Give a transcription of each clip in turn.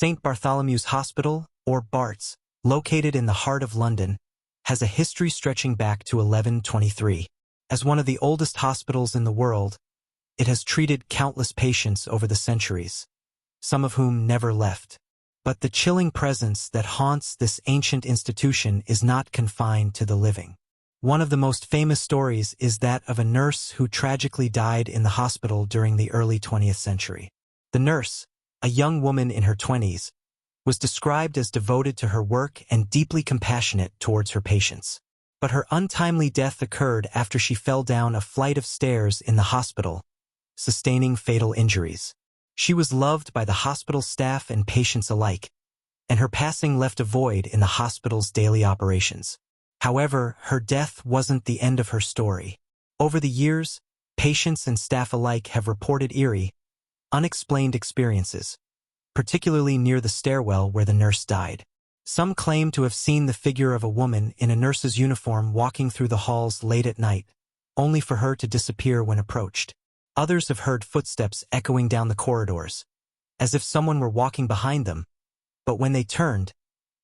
St. Bartholomew's Hospital, or Barts, located in the heart of London, has a history stretching back to 1123. As one of the oldest hospitals in the world, it has treated countless patients over the centuries, some of whom never left. But the chilling presence that haunts this ancient institution is not confined to the living. One of the most famous stories is that of a nurse who tragically died in the hospital during the early 20th century. The nurse, a young woman in her 20s, was described as devoted to her work and deeply compassionate towards her patients. But her untimely death occurred after she fell down a flight of stairs in the hospital, sustaining fatal injuries. She was loved by the hospital staff and patients alike, and her passing left a void in the hospital's daily operations. However, her death wasn't the end of her story. Over the years, patients and staff alike have reported eerie, unexplained experiences, particularly near the stairwell where the nurse died. Some claim to have seen the figure of a woman in a nurse's uniform walking through the halls late at night, only for her to disappear when approached. Others have heard footsteps echoing down the corridors, as if someone were walking behind them, but when they turned,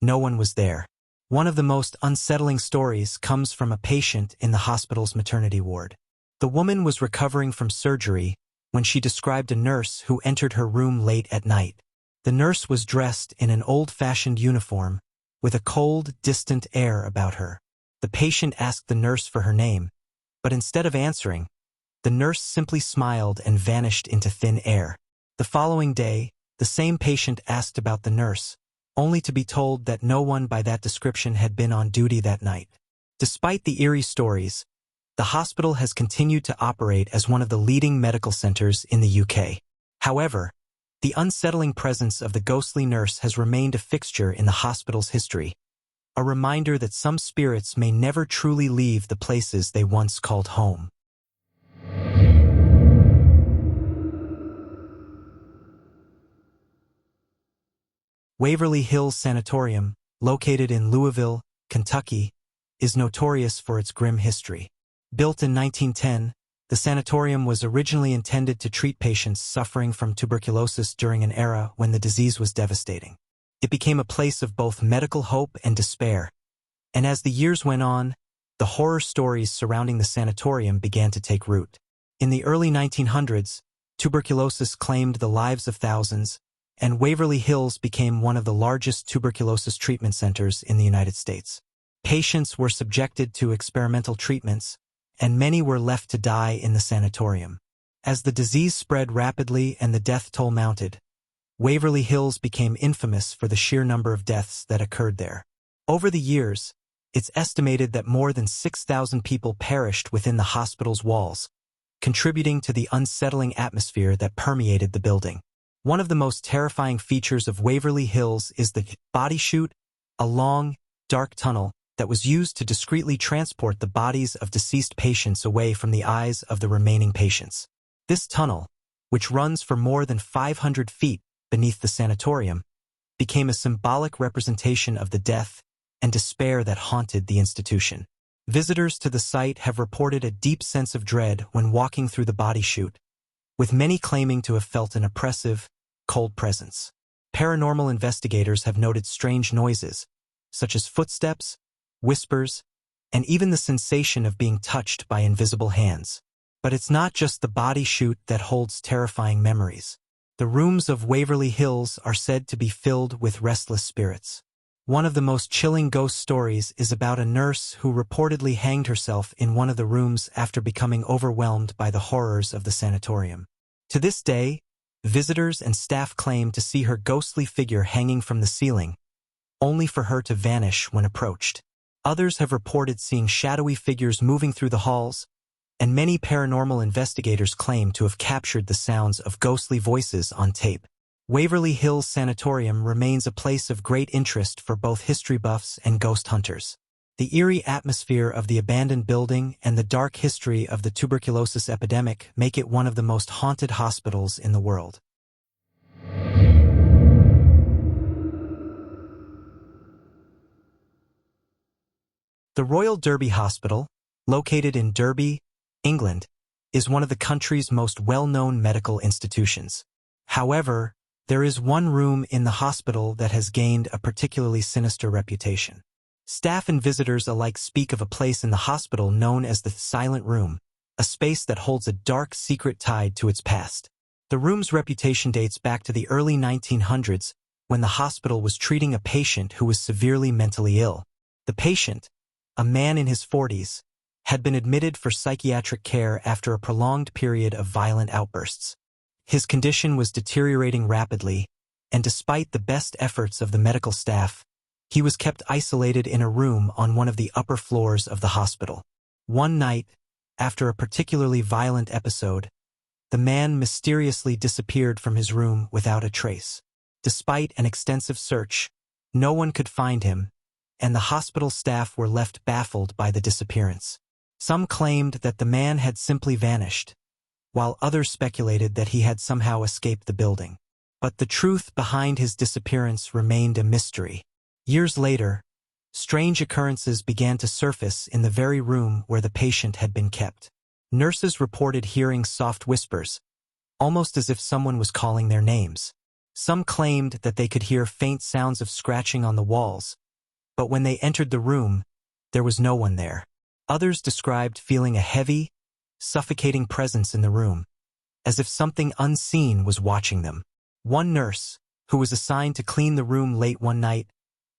no one was there. One of the most unsettling stories comes from a patient in the hospital's maternity ward. The woman was recovering from surgery when she described a nurse who entered her room late at night. The nurse was dressed in an old-fashioned uniform, with a cold, distant air about her. The patient asked the nurse for her name, but instead of answering, the nurse simply smiled and vanished into thin air. The following day, the same patient asked about the nurse, only to be told that no one by that description had been on duty that night. Despite the eerie stories, the hospital has continued to operate as one of the leading medical centers in the UK. However, the unsettling presence of the ghostly nurse has remained a fixture in the hospital's history, a reminder that some spirits may never truly leave the places they once called home. Waverly Hills Sanatorium, located in Louisville, Kentucky, is notorious for its grim history. Built in 1910, the sanatorium was originally intended to treat patients suffering from tuberculosis during an era when the disease was devastating. It became a place of both medical hope and despair, and as the years went on, the horror stories surrounding the sanatorium began to take root. In the early 1900s, tuberculosis claimed the lives of thousands, and Waverly Hills became one of the largest tuberculosis treatment centers in the United States. Patients were subjected to experimental treatments, and many were left to die in the sanatorium. As the disease spread rapidly and the death toll mounted, Waverly Hills became infamous for the sheer number of deaths that occurred there. Over the years, it's estimated that more than 6,000 people perished within the hospital's walls, contributing to the unsettling atmosphere that permeated the building. One of the most terrifying features of Waverly Hills is the body chute, a long, dark tunnel that was used to discreetly transport the bodies of deceased patients away from the eyes of the remaining patients. This tunnel, which runs for more than 500 feet beneath the sanatorium, became a symbolic representation of the death and despair that haunted the institution. Visitors to the site have reported a deep sense of dread when walking through the body chute, with many claiming to have felt an oppressive, cold presence. Paranormal investigators have noted strange noises, such as footsteps, whispers, and even the sensation of being touched by invisible hands. But it's not just the body chute that holds terrifying memories. The rooms of Waverly Hills are said to be filled with restless spirits. One of the most chilling ghost stories is about a nurse who reportedly hanged herself in one of the rooms after becoming overwhelmed by the horrors of the sanatorium. To this day, visitors and staff claim to see her ghostly figure hanging from the ceiling, only for her to vanish when approached. Others have reported seeing shadowy figures moving through the halls, and many paranormal investigators claim to have captured the sounds of ghostly voices on tape. Waverly Hills Sanatorium remains a place of great interest for both history buffs and ghost hunters. The eerie atmosphere of the abandoned building and the dark history of the tuberculosis epidemic make it one of the most haunted hospitals in the world. The Royal Derby Hospital, located in Derby, England, is one of the country's most well-known medical institutions. However, There is one room in the hospital that has gained a particularly sinister reputation. Staff and visitors alike speak of a place in the hospital known as the Silent Room, a space that holds a dark secret tied to its past. The room's reputation dates back to the early 1900s when the hospital was treating a patient who was severely mentally ill. The patient, a man in his 40s, had been admitted for psychiatric care after a prolonged period of violent outbursts. His condition was deteriorating rapidly, and despite the best efforts of the medical staff, he was kept isolated in a room on one of the upper floors of the hospital. One night, after a particularly violent episode, the man mysteriously disappeared from his room without a trace. Despite an extensive search, no one could find him, and the hospital staff were left baffled by the disappearance. Some claimed that the man had simply vanished, while others speculated that he had somehow escaped the building. But the truth behind his disappearance remained a mystery. Years later, strange occurrences began to surface in the very room where the patient had been kept. Nurses reported hearing soft whispers, almost as if someone was calling their names. Some claimed that they could hear faint sounds of scratching on the walls, but when they entered the room, there was no one there. Others described feeling a heavy, suffocating presence in the room, as if something unseen was watching them. One nurse, who was assigned to clean the room late one night,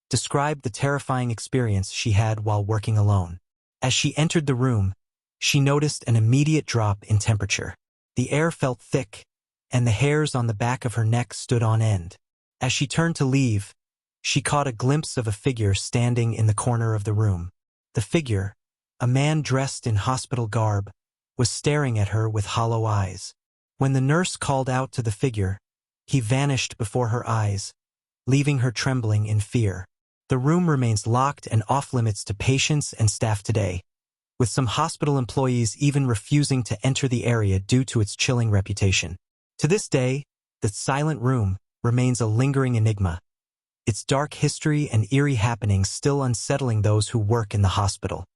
described the terrifying experience she had while working alone. As she entered the room, she noticed an immediate drop in temperature. The air felt thick, and the hairs on the back of her neck stood on end. As she turned to leave, she caught a glimpse of a figure standing in the corner of the room. The figure, a man dressed in hospital garb, was staring at her with hollow eyes. When the nurse called out to the figure, he vanished before her eyes, leaving her trembling in fear. The room remains locked and off-limits to patients and staff today, with some hospital employees even refusing to enter the area due to its chilling reputation. To this day, the Silent Room remains a lingering enigma, its dark history and eerie happenings still unsettling those who work in the hospital.